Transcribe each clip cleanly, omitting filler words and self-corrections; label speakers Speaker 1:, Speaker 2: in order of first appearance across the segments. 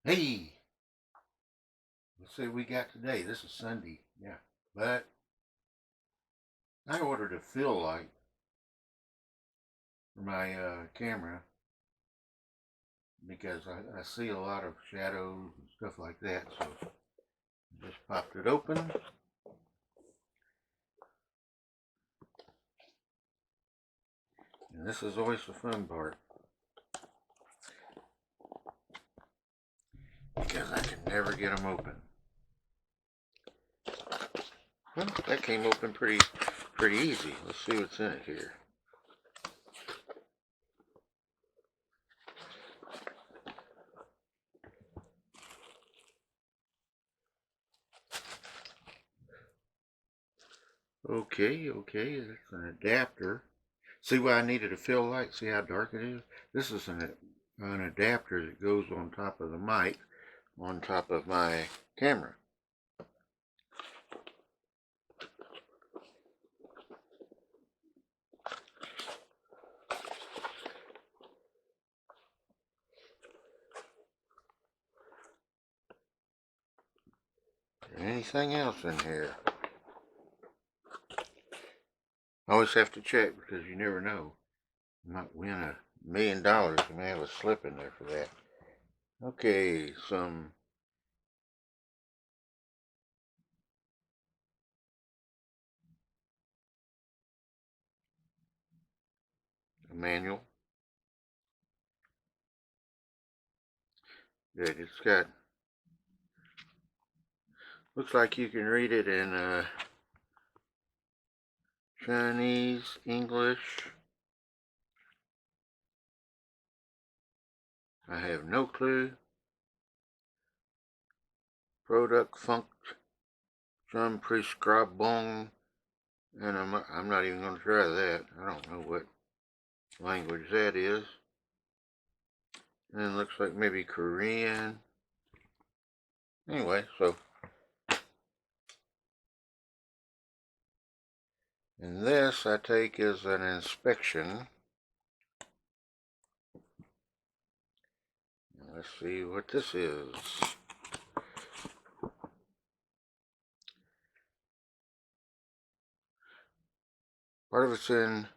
Speaker 1: Hey, let's see what we got today. This is Sunday, yeah. But I ordered a fill light for my camera because I see a lot of shadows and stuff like that. So I just popped it open. And this is always the fun part because I can never get them open. Well, that came open pretty easy. Let's see what's in it here. Okay, that's an adapter. See why I needed a fill light? See how dark it is? This is an adapter that goes on top of the mic, on top of my camera. Anything else in here? I always have to check because you never know. You might win $1,000,000. You may have a slip in there for that. Okay, some manual. Good. It's got. Looks like you can read it in Chinese, English. I have no clue. Product function prescribing, and I'm not even going to try that. I don't know what language that is. And it looks like maybe Korean. Anyway, so. And this I take as an inspection. Let's see what this is. Part of it's in,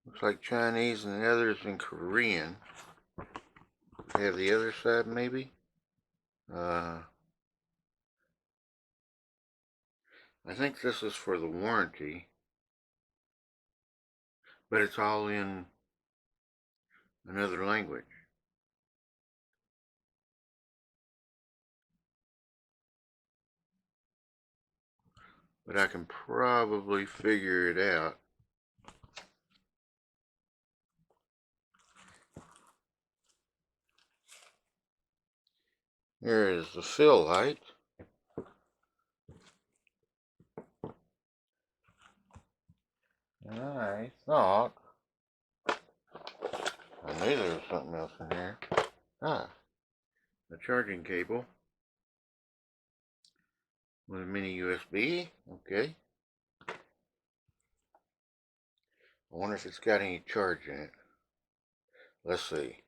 Speaker 1: looks like Chinese, and the other is in Korean. We have the other side maybe. I think this is for the warranty, but it's all in another language. But I can probably figure it out. Here is the fill light. I thought I knew there was something else in here. Ah, a charging cable with a mini USB. Okay. I wonder if it's got any charge in it. Let's see.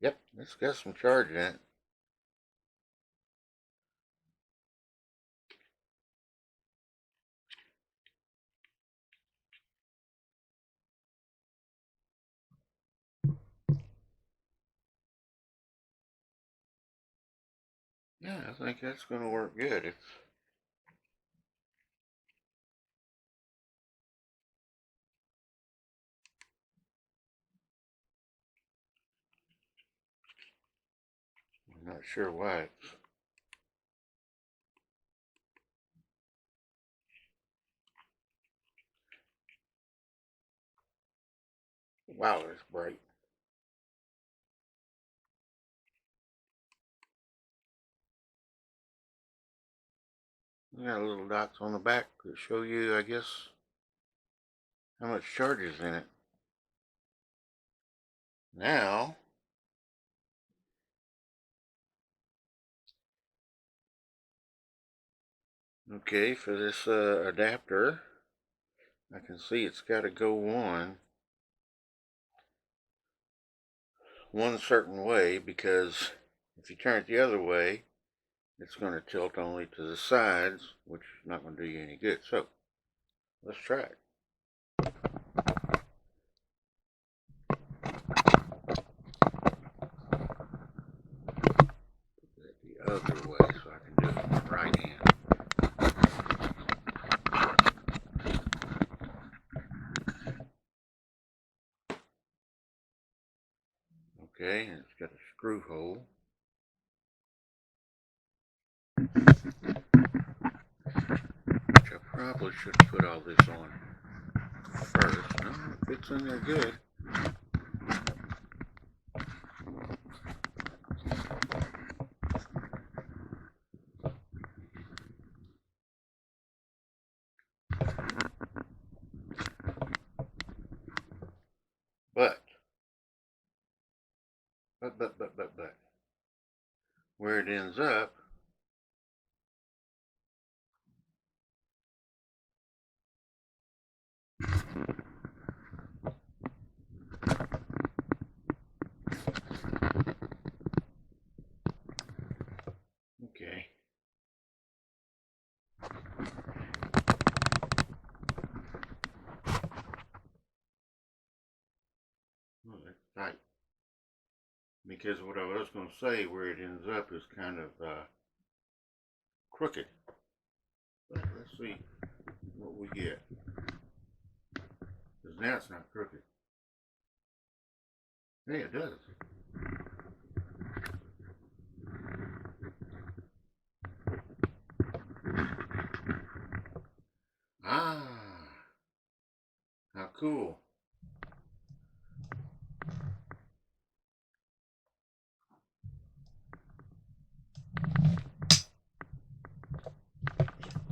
Speaker 1: Yep, it's got some charge in it. Yeah, I think that's going to work good. I'm not sure why it's. Wow, it's bright. You got little dots on the back that show you, I guess, how much charge is in it. Now, okay, for this adapter, I can see it's got to go on one certain way because If you turn it the other way, it's going to tilt only to the sides, which is not going to do you any good. So let's try it. Put it the other way so I can do it with my right hand. Okay, and it's got a screw hole. Which I probably should put all this on first. No, it fits in there good. But, where it ends up, okay. Oh, that's tight. Because what I was going to say, where it ends up is kind of crooked. But let's see what we get. Because now it's not crooked. Hey, it does. Ah, how cool.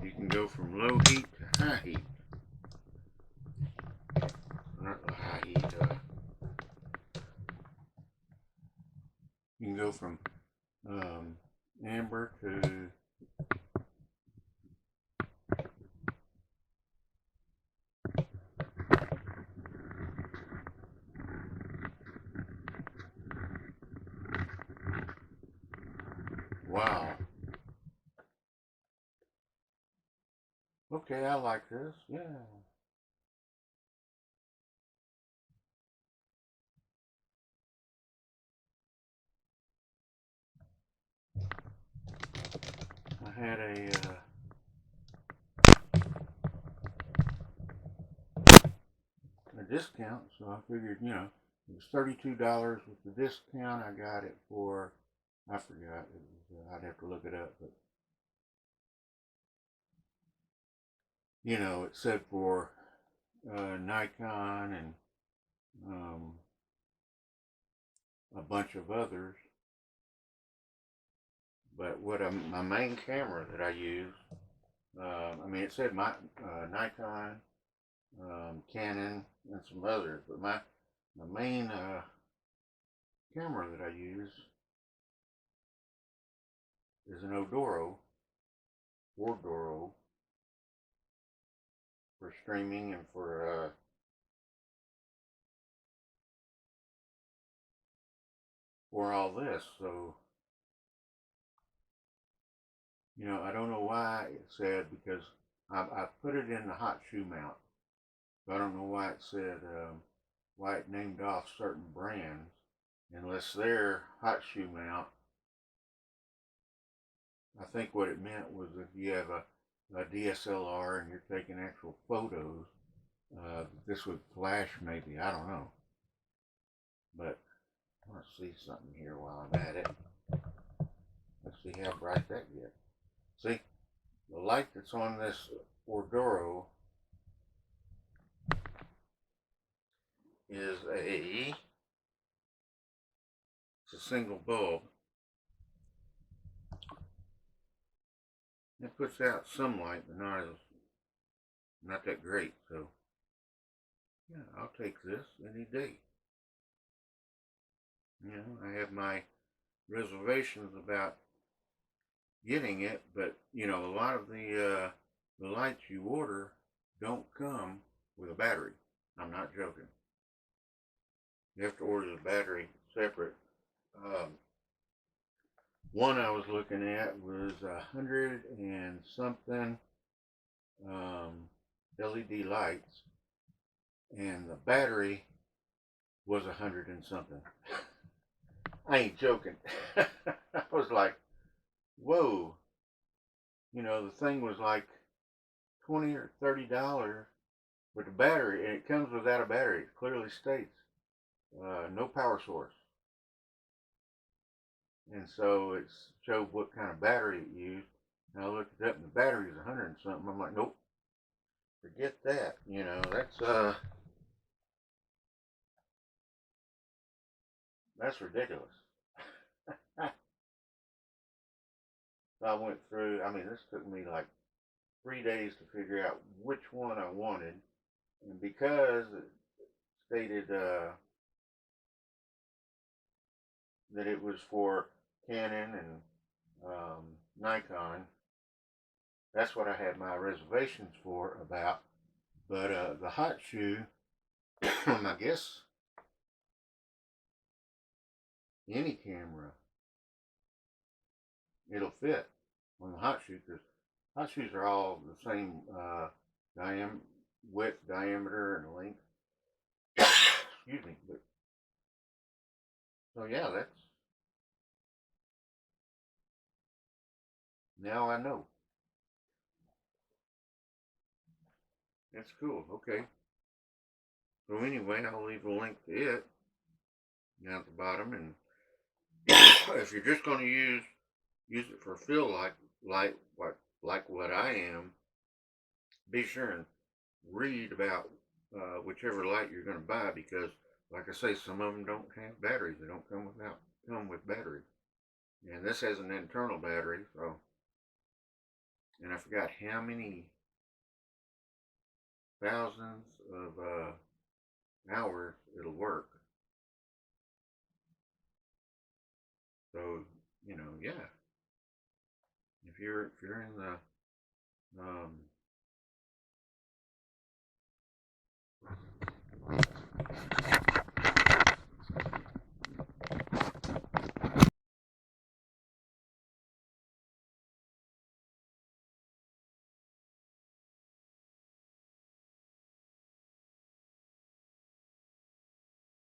Speaker 1: You can go from low heat to high heat. Not high heat, you can go from amber to wow. Okay, I like this. Yeah. I had a discount, so I figured, it was $32 with the discount. I got it for, I forgot. It was, I'd have to look it up, but it said for Nikon and a bunch of others. But my main camera that I use, it said my Nikon, Canon, and some others, but my main camera that I use is an Odoro, for streaming and for all this. So I don't know why it said, because I put it in the hot shoe mount. So I don't know why it said why it named off certain brands, unless they're hot shoe mount. I think what it meant was if you have a DSLR and you're taking actual photos, this would flash maybe. I don't know. But I want to see something here while I'm at it. Let's see how bright that gets. See, the light that's on this Ordoro is it's a single bulb. It puts out some light, but not that great. So yeah, I'll take this any day. I have my reservations about getting it, but a lot of the lights you order don't come with a battery. I'm not joking. You have to order the battery separate. one I was looking at was 100 and something LED lights, and the battery was 100 and something. I ain't joking. I was like, whoa. You know, the thing was like $20 or $30 with the battery, and it comes without a battery. It clearly states no power source. And so it showed what kind of battery it used. And I looked it up, and the battery is 100 and something. I'm like, nope, forget that. You know, that's ridiculous. So I went through. I mean, this took me like 3 days to figure out which one I wanted, and because it stated that it was for Canon and Nikon, that's what I had my reservations for about. But the hot shoe, I guess any camera, it'll fit on the hot shoe, because hot shoes are all the same diam width, diameter, and length. Excuse me. But so yeah, that's now I know. That's cool. Okay. So anyway, I'll leave a link to it down at the bottom, and if you're just going to use it for fill like what I am, be sure and read about whichever light you're going to buy, because like I say, some of them don't have batteries. They don't come with batteries. And this has an internal battery, so, and I forgot how many thousands of hours it'll work. So, you know, yeah. If you're in the